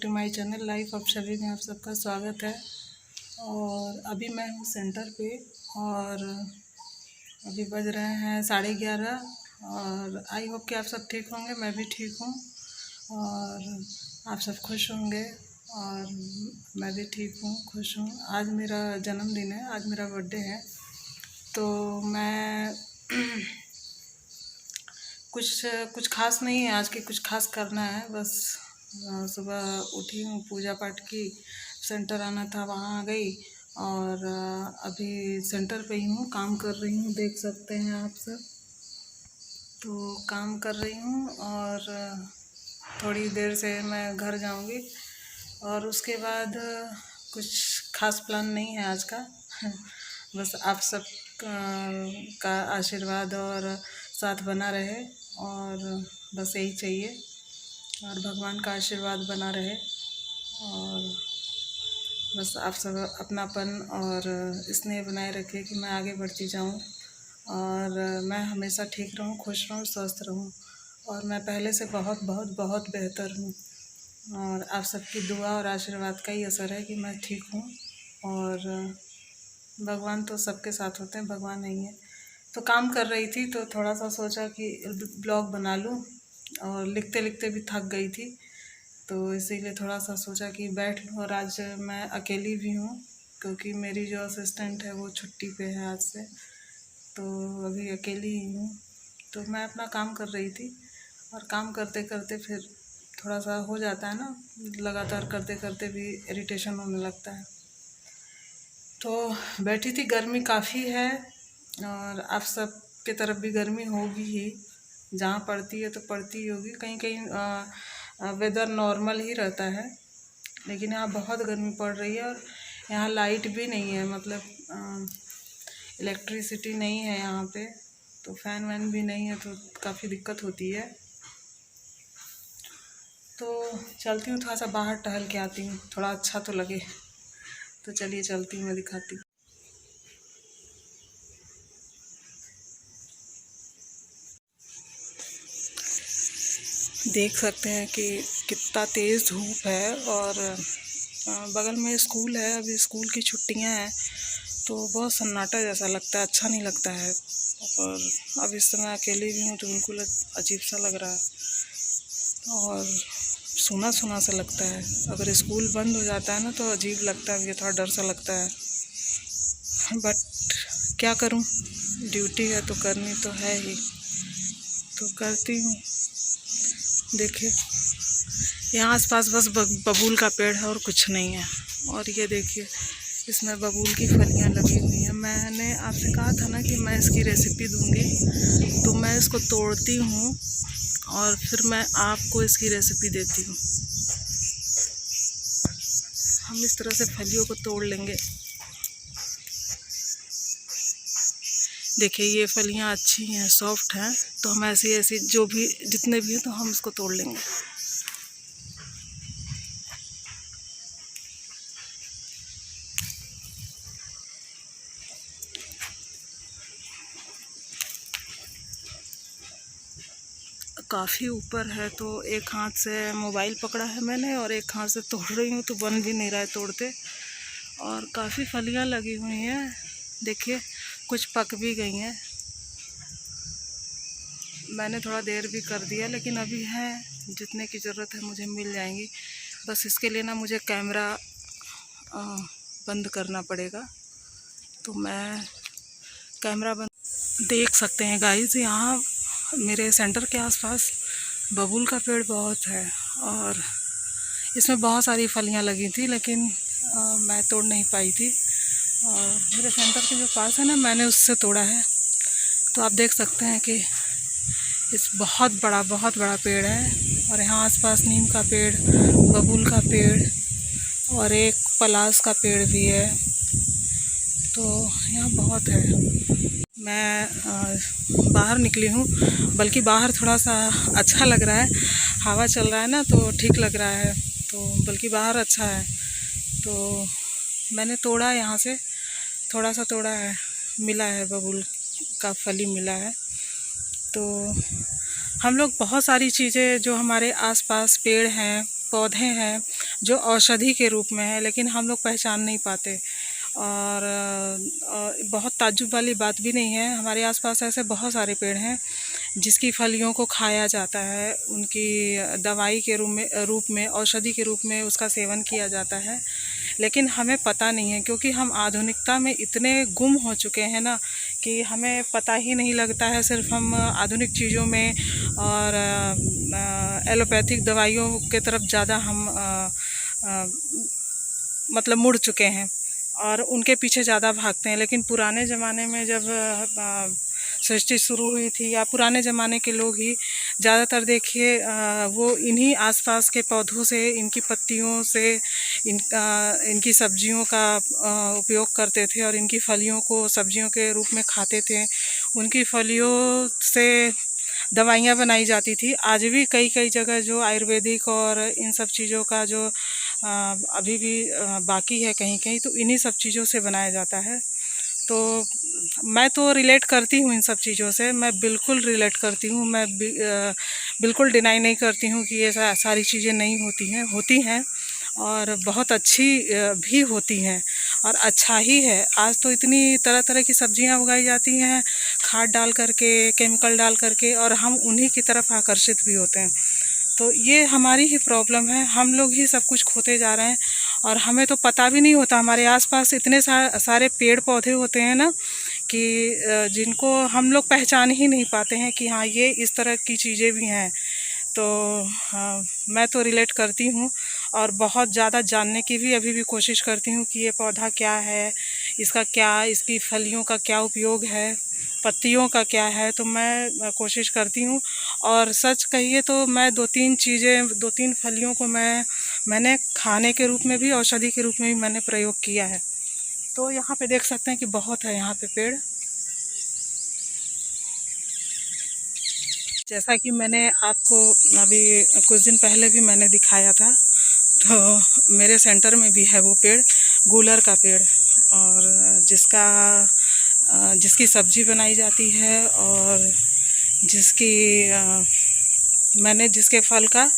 To my channel life of Shabi में आप सबका स्वागत है। और अभी मैं हूँ सेंटर पे और अभी बज रहे हैं 11:30 और आई होप कि आप सब ठीक होंगे, मैं भी ठीक हूँ और आप सब खुश होंगे और मैं भी ठीक हूँ, खुश हूँ। आज मेरा जन्मदिन है, आज मेरा बर्थडे है। तो मैं कुछ खास नहीं है आज की, कुछ खास करना है बस। सुबह उठी हूँ, पूजा पाठ की, सेंटर आना था वहाँ आ गई और अभी सेंटर पे ही हूँ, काम कर रही हूँ, देख सकते हैं आप सब। तो काम कर रही हूँ और थोड़ी देर से मैं घर जाऊँगी और उसके बाद कुछ खास प्लान नहीं है आज का। बस आप सब का आशीर्वाद और साथ बना रहे और बस यही चाहिए और भगवान का आशीर्वाद बना रहे और बस आप सब अपनापन और स्नेह बनाए रखें कि मैं आगे बढ़ती जाऊं और मैं हमेशा ठीक रहूं, खुश रहूं, स्वस्थ रहूं। और मैं पहले से बहुत बहुत बहुत बेहतर हूं और आप सबकी दुआ और आशीर्वाद का ही असर है कि मैं ठीक हूं। और भगवान तो सबके साथ होते हैं, भगवान नहीं है। तो काम कर रही थी तो थोड़ा सा सोचा कि ब्लॉग बना लूँ और लिखते लिखते भी थक गई थी, तो इसीलिए थोड़ा सा सोचा कि बैठ लूँ। और आज मैं अकेली भी हूँ क्योंकि मेरी जो असिस्टेंट है वो छुट्टी पे है आज से, तो अभी अकेली ही हूँ। तो मैं अपना काम कर रही थी और काम करते करते फिर थोड़ा सा हो जाता है ना, लगातार करते करते भी इरिटेशन होने लगता है। तो बैठी थी, गर्मी काफ़ी है और आप सब की तरफ भी गर्मी होगी ही, जहाँ पड़ती है तो पड़ती ही होगी। कहीं कहीं वेदर नॉर्मल ही रहता है, लेकिन यहाँ बहुत गर्मी पड़ रही है और यहाँ लाइट भी नहीं है, मतलब इलेक्ट्रिसिटी नहीं है यहाँ पे, तो फैन वैन भी नहीं है, तो काफ़ी दिक्कत होती है। तो चलती हूँ, थोड़ा सा बाहर टहल के आती हूँ, थोड़ा अच्छा तो लगे। तो चलिए चलती हूँ, मैं दिखाती हूँ। देख सकते हैं कि कितना तेज़ धूप है और बगल में स्कूल है, अभी स्कूल की छुट्टियां हैं तो बहुत सन्नाटा जैसा लगता है, अच्छा नहीं लगता है। और अब इस समय अकेली भी हूँ तो बिल्कुल अजीब सा लग रहा है और सूना सूना सा लगता है। अगर स्कूल बंद हो जाता है ना तो अजीब लगता है, मुझे थोड़ा डर सा लगता है, बट क्या करूँ, ड्यूटी है तो करनी तो है ही, तो करती हूँ। देखिए यहाँ आसपास बस बबूल का पेड़ है और कुछ नहीं है। और ये देखिए इसमें बबूल की फलियाँ लगी हुई हैं। मैंने आपसे कहा था ना कि मैं इसकी रेसिपी दूंगी, तो मैं इसको तोड़ती हूँ और फिर मैं आपको इसकी रेसिपी देती हूँ। हम इस तरह से फलियों को तोड़ लेंगे। देखिए ये फलियाँ अच्छी हैं, सॉफ्ट हैं, तो हम ऐसी ऐसी जो भी जितने भी हैं तो हम इसको तोड़ लेंगे। काफ़ी ऊपर है तो एक हाथ से मोबाइल पकड़ा है मैंने और एक हाथ से तोड़ रही हूँ, तो बन भी नहीं रहा है तोड़ते। और काफ़ी फलियाँ लगी हुई हैं, देखिए कुछ पक भी गई हैं। मैंने थोड़ा देर भी कर दिया, लेकिन अभी है, जितने की ज़रूरत है मुझे मिल जाएंगी। बस इसके लिए ना मुझे कैमरा बंद करना पड़ेगा, तो मैं कैमरा बंद। देख सकते हैं गाइस, यहाँ मेरे सेंटर के आसपास बबूल का पेड़ बहुत है और इसमें बहुत सारी फलियाँ लगी थी, लेकिन मैं तोड़ नहीं पाई थी। और मेरे सेंटर के जो पास है ना, मैंने उससे तोड़ा है। तो आप देख सकते हैं कि इस बहुत बड़ा पेड़ है और यहाँ आसपास नीम का पेड़, बबूल का पेड़ और एक पलास का पेड़ भी है, तो यहाँ बहुत है। मैं बाहर निकली हूँ, बल्कि बाहर थोड़ा सा अच्छा लग रहा है, हवा चल रहा है ना तो ठीक लग रहा है, तो बल्कि बाहर अच्छा है। तो मैंने तोड़ा, यहाँ से थोड़ा सा तोड़ा है, मिला है, बबूल का फली मिला है। तो हम लोग बहुत सारी चीज़ें जो हमारे आसपास पेड़ हैं, पौधे हैं, जो औषधि के रूप में है, लेकिन हम लोग पहचान नहीं पाते। और बहुत ताज्जुब वाली बात भी नहीं है, हमारे आसपास ऐसे बहुत सारे पेड़ हैं जिसकी फलियों को खाया जाता है, उनकी दवाई के रूप में औषधि के रूप में उसका सेवन किया जाता है, लेकिन हमें पता नहीं है क्योंकि हम आधुनिकता में इतने गुम हो चुके हैं ना कि हमें पता ही नहीं लगता है। सिर्फ हम आधुनिक चीज़ों में और एलोपैथिक दवाइयों के तरफ ज़्यादा हम मतलब मुड़ चुके हैं और उनके पीछे ज़्यादा भागते हैं। लेकिन पुराने ज़माने में जब सृष्टि शुरू हुई थी, या पुराने ज़माने के लोग ही ज़्यादातर देखिए वो इन्हीं आसपास के पौधों से, इनकी पत्तियों से, इनकी सब्जियों का उपयोग करते थे और इनकी फलियों को सब्जियों के रूप में खाते थे। उनकी फलियों से दवाइयाँ बनाई जाती थी। आज भी कई कई जगह जो आयुर्वेदिक और इन सब चीज़ों का जो अभी भी बाकी है कहीं कहीं, तो इन्हीं सब चीज़ों से बनाया जाता है। तो मैं तो रिलेट करती हूँ इन सब चीज़ों से, मैं बिल्कुल रिलेट करती हूँ। मैं बिल्कुल डिनाई नहीं करती हूँ कि ये सारी चीज़ें नहीं होती हैं और बहुत अच्छी भी होती हैं और अच्छा ही है। आज तो इतनी तरह तरह की सब्जियां उगाई जाती हैं खाद डाल करके, केमिकल डाल करके, और हम उन्हीं की तरफ आकर्षित भी होते हैं। तो ये हमारी ही प्रॉब्लम है, हम लोग ही सब कुछ खोते जा रहे हैं और हमें तो पता भी नहीं होता। हमारे आसपास इतने सारे पेड़ पौधे होते हैं ना कि जिनको हम लोग पहचान ही नहीं पाते हैं कि हाँ ये इस तरह की चीज़ें भी हैं। तो मैं तो रिलेट करती हूँ और बहुत ज़्यादा जानने की भी अभी भी कोशिश करती हूँ कि ये पौधा क्या है, इसकी फलियों का क्या उपयोग है, पत्तियों का क्या है। तो मैं कोशिश करती हूँ और सच कहिए तो मैं दो तीन फलियों को मैंने खाने के रूप में भी, औषधि के रूप में भी मैंने प्रयोग किया है। तो यहाँ पे देख सकते हैं कि बहुत है यहाँ पे पेड़। जैसा कि मैंने आपको अभी कुछ दिन पहले भी मैंने दिखाया था, तो मेरे सेंटर में भी है वो पेड़, गूलर का पेड़, और जिसकी सब्जी बनाई जाती है और जिसके फल का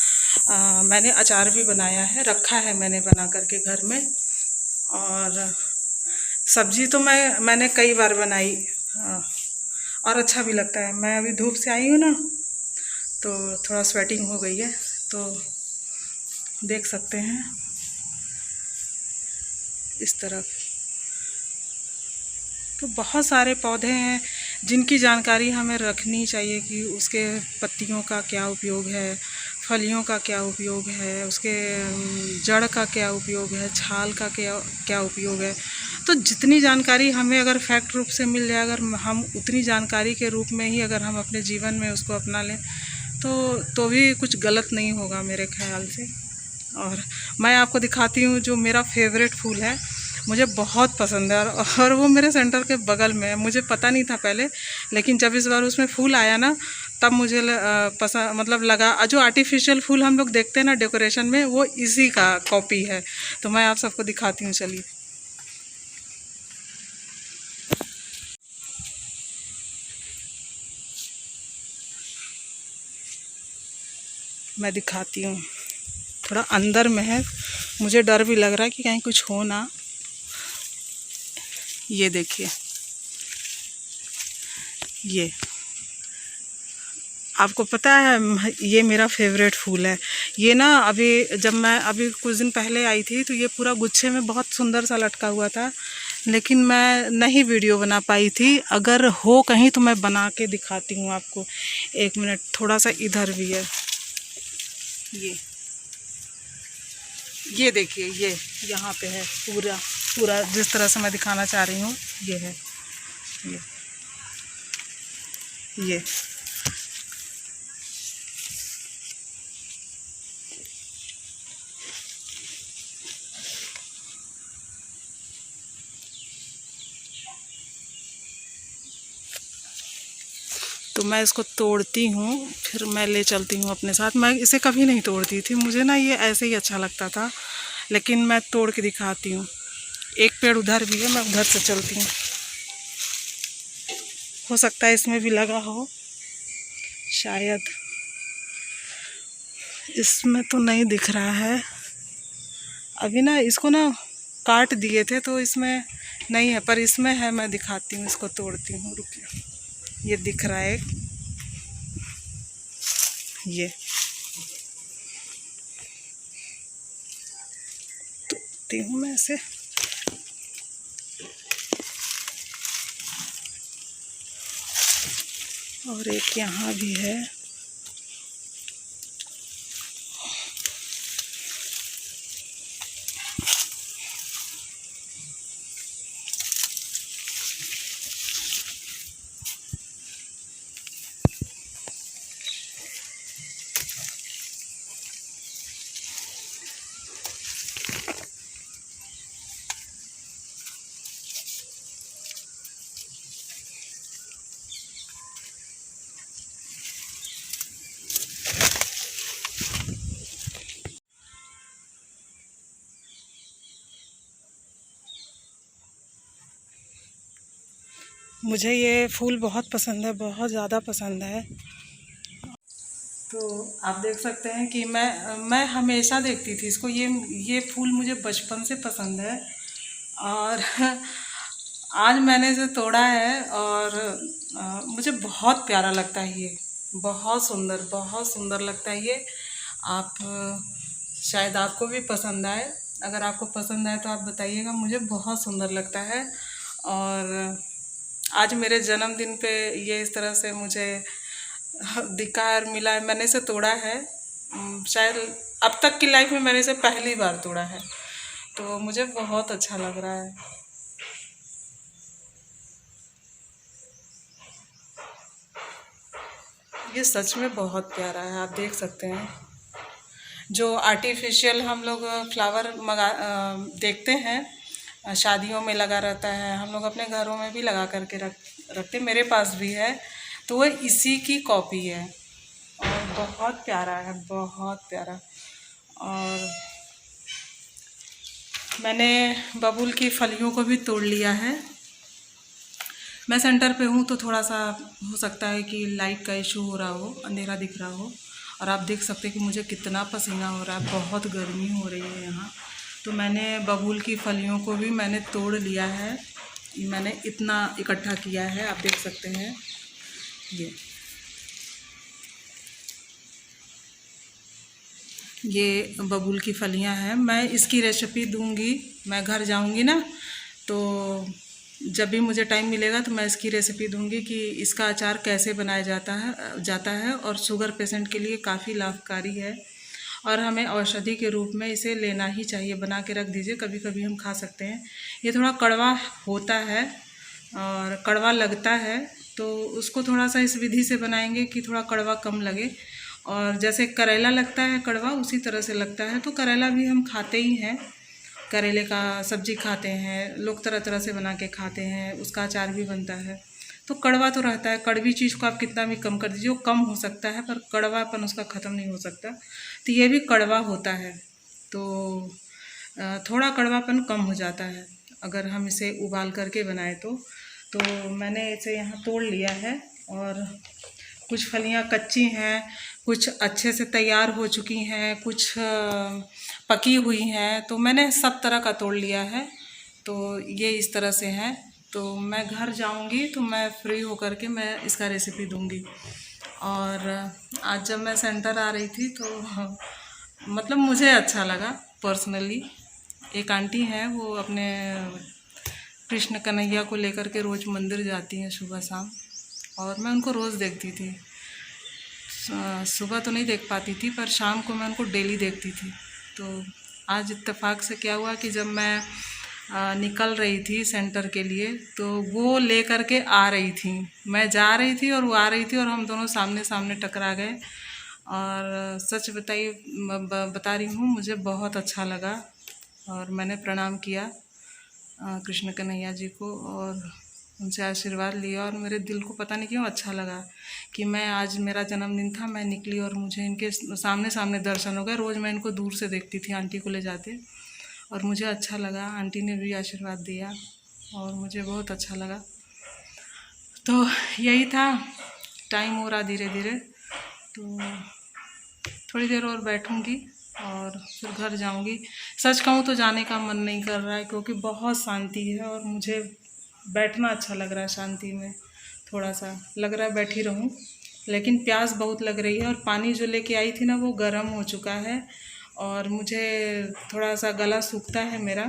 मैंने अचार भी बनाया है, रखा है मैंने बना करके घर में। और सब्जी तो मैंने कई बार बनाई और अच्छा भी लगता है। मैं अभी धूप से आई हूँ ना, तो थोड़ा स्वेटिंग हो गई है, तो देख सकते हैं इस तरफ। तो बहुत सारे पौधे हैं जिनकी जानकारी हमें रखनी चाहिए कि उसके पत्तियों का क्या उपयोग है, फलियों का क्या उपयोग है, उसके जड़ का क्या उपयोग है, छाल का क्या उपयोग है। तो जितनी जानकारी हमें अगर फैक्ट रूप से मिल जाए, अगर हम उतनी जानकारी के रूप में ही अगर हम अपने जीवन में उसको अपना लें तो भी कुछ गलत नहीं होगा मेरे ख्याल से। और मैं आपको दिखाती हूँ जो मेरा फेवरेट फूल है, मुझे बहुत पसंद है और वो मेरे सेंटर के बगल में है। मुझे पता नहीं था पहले, लेकिन जब इस बार उसमें फूल आया ना, तब मुझे पसंद मतलब लगा। जो आर्टिफिशियल फूल हम लोग देखते हैं ना डेकोरेशन में, वो इसी का कॉपी है। तो मैं आप सबको दिखाती हूँ, चलिए। मैं दिखाती हूँ, थोड़ा अंदर में है, मुझे डर भी लग रहा है कि कहीं कुछ हो ना। ये देखिए, ये आपको पता है ये मेरा फेवरेट फूल है। ये ना जब मैं अभी कुछ दिन पहले आई थी, तो ये पूरा गुच्छे में बहुत सुंदर सा लटका हुआ था, लेकिन मैं नहीं वीडियो बना पाई थी। अगर हो कहीं तो मैं बना के दिखाती हूँ आपको। एक मिनट, थोड़ा सा इधर भी है। ये देखिए, ये यहाँ पे है पूरा जिस तरह से मैं दिखाना चाह रही हूँ, ये है ये। तो मैं इसको तोड़ती हूँ, फिर मैं ले चलती हूँ अपने साथ। मैं इसे कभी नहीं तोड़ती थी, मुझे ना ये ऐसे ही अच्छा लगता था, लेकिन मैं तोड़ के दिखाती हूँ। एक पेड़ उधर भी है, मैं उधर से चलती हूँ, हो सकता है इसमें भी लगा हो, शायद। इसमें तो नहीं दिख रहा है। अभी ना इसको ना काट दिए थे तो इसमें नहीं है, पर इसमें है। मैं दिखाती हूँ, इसको तोड़ती हूँ, रुकिए। ये दिख रहा है, ये तोड़ती हूँ मैं ऐसे। और एक यहाँ भी है। मुझे ये फूल बहुत पसंद है, बहुत ज़्यादा पसंद है। तो आप देख सकते हैं कि मैं हमेशा देखती थी इसको। ये फूल मुझे बचपन से पसंद है और आज मैंने इसे तोड़ा है और मुझे बहुत प्यारा लगता है। ये बहुत सुंदर लगता है ये। आप शायद आपको भी पसंद आए। अगर आपको पसंद आए तो आप बताइएगा। मुझे बहुत सुंदर लगता है। और आज मेरे जन्मदिन पे ये इस तरह से मुझे दिखा और मिला है। मैंने इसे तोड़ा है, शायद अब तक की लाइफ में मैंने इसे पहली बार तोड़ा है, तो मुझे बहुत अच्छा लग रहा है। ये सच में बहुत प्यारा है, आप देख सकते हैं। जो आर्टिफिशियल हम लोग फ्लावर देखते हैं, शादियों में लगा रहता है, हम लोग अपने घरों में भी लगा करके रखते, मेरे पास भी है। तो वो इसी की कॉपी है और बहुत प्यारा है, बहुत प्यारा। और मैंने बबूल की फलियों को भी तोड़ लिया है। मैं सेंटर पे हूँ तो थोड़ा सा हो सकता है कि लाइट का इशू हो रहा हो, अंधेरा दिख रहा हो। और आप देख सकते हैं कि मुझे कितना पसीना हो रहा है, बहुत गर्मी हो रही है यहाँ। तो मैंने बबूल की फलियों को भी मैंने तोड़ लिया है। मैंने इतना इकट्ठा किया है, आप देख सकते हैं। ये बबूल की फलियां हैं। मैं इसकी रेसिपी दूंगी, मैं घर जाऊंगी ना, तो जब भी मुझे टाइम मिलेगा तो मैं इसकी रेसिपी दूंगी कि इसका अचार कैसे बनाया जाता है। और शुगर पेशेंट के लिए काफ़ी लाभकारी है और हमें औषधि के रूप में इसे लेना ही चाहिए। बना के रख दीजिए, कभी कभी हम खा सकते हैं। ये थोड़ा कड़वा होता है और कड़वा लगता है, तो उसको थोड़ा सा इस विधि से बनाएंगे कि थोड़ा कड़वा कम लगे। और जैसे करेला लगता है कड़वा, उसी तरह से लगता है। तो करेला भी हम खाते ही हैं, करेले का सब्जी खाते हैं लोग, तरह तरह से बना के खाते हैं, उसका अचार भी बनता है। तो कड़वा तो रहता है। कड़वी चीज़ को आप कितना भी कम कर दीजिए, वो कम हो सकता है, पर कड़वापन उसका ख़त्म नहीं हो सकता। तो ये भी कड़वा होता है, तो थोड़ा कड़वापन कम हो जाता है अगर हम इसे उबाल करके बनाए तो मैंने इसे यहाँ तोड़ लिया है। और कुछ फलियाँ कच्ची हैं, कुछ अच्छे से तैयार हो चुकी हैं, कुछ पकी हुई हैं। तो मैंने सब तरह का तोड़ लिया है। तो ये इस तरह से है। तो मैं घर जाऊंगी तो मैं फ्री होकर के मैं इसका रेसिपी दूंगी। और आज जब मैं सेंटर आ रही थी तो मतलब मुझे अच्छा लगा पर्सनली। एक आंटी हैं, वो अपने कृष्ण कन्हैया को लेकर के रोज़ मंदिर जाती हैं सुबह शाम, और मैं उनको रोज़ देखती थी। सुबह तो नहीं देख पाती थी, पर शाम को मैं उनको डेली देखती थी। तो आज इत्तेफाक से क्या हुआ कि जब मैं निकल रही थी सेंटर के लिए, तो वो ले कर के आ रही थी, मैं जा रही थी और वो आ रही थी, और हम दोनों सामने सामने टकरा गए। और सच बता रही हूँ, मुझे बहुत अच्छा लगा और मैंने प्रणाम किया कृष्ण कन्हैया जी को और उनसे आशीर्वाद लिया। और मेरे दिल को पता नहीं क्यों अच्छा लगा कि मैं आज मेरा जन्मदिन था, मैं निकली और मुझे इनके सामने सामने दर्शन हो गए। रोज़ मैं इनको दूर से देखती थी आंटी को ले जाते, और मुझे अच्छा लगा। आंटी ने भी आशीर्वाद दिया और मुझे बहुत अच्छा लगा। तो यही था, टाइम हो रहा धीरे धीरे, तो थोड़ी देर और बैठूंगी और फिर घर जाऊंगी। सच कहूँ तो जाने का मन नहीं कर रहा है क्योंकि बहुत शांति है और मुझे बैठना अच्छा लग रहा है शांति में। थोड़ा सा लग रहा है बैठी रहूं, लेकिन प्यास बहुत लग रही है और पानी जो लेके आई थी ना वो गर्म हो चुका है और मुझे थोड़ा सा गला सूखता है मेरा,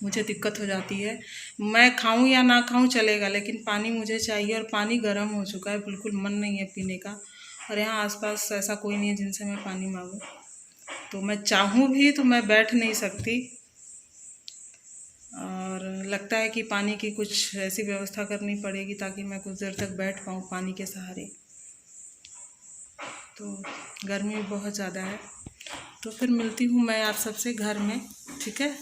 मुझे दिक्कत हो जाती है। मैं खाऊं या ना खाऊं चलेगा, लेकिन पानी मुझे चाहिए और पानी गर्म हो चुका है, बिल्कुल मन नहीं है पीने का। और यहाँ आसपास ऐसा कोई नहीं है जिनसे मैं पानी मांगूं, तो मैं चाहूँ भी तो मैं बैठ नहीं सकती। और लगता है कि पानी की कुछ ऐसी व्यवस्था करनी पड़ेगी ताकि मैं कुछ देर तक बैठ पाऊँ पानी के सहारे। तो गर्मी बहुत ज़्यादा है। तो फिर मिलती हूँ मैं आप सबसे घर में, ठीक है।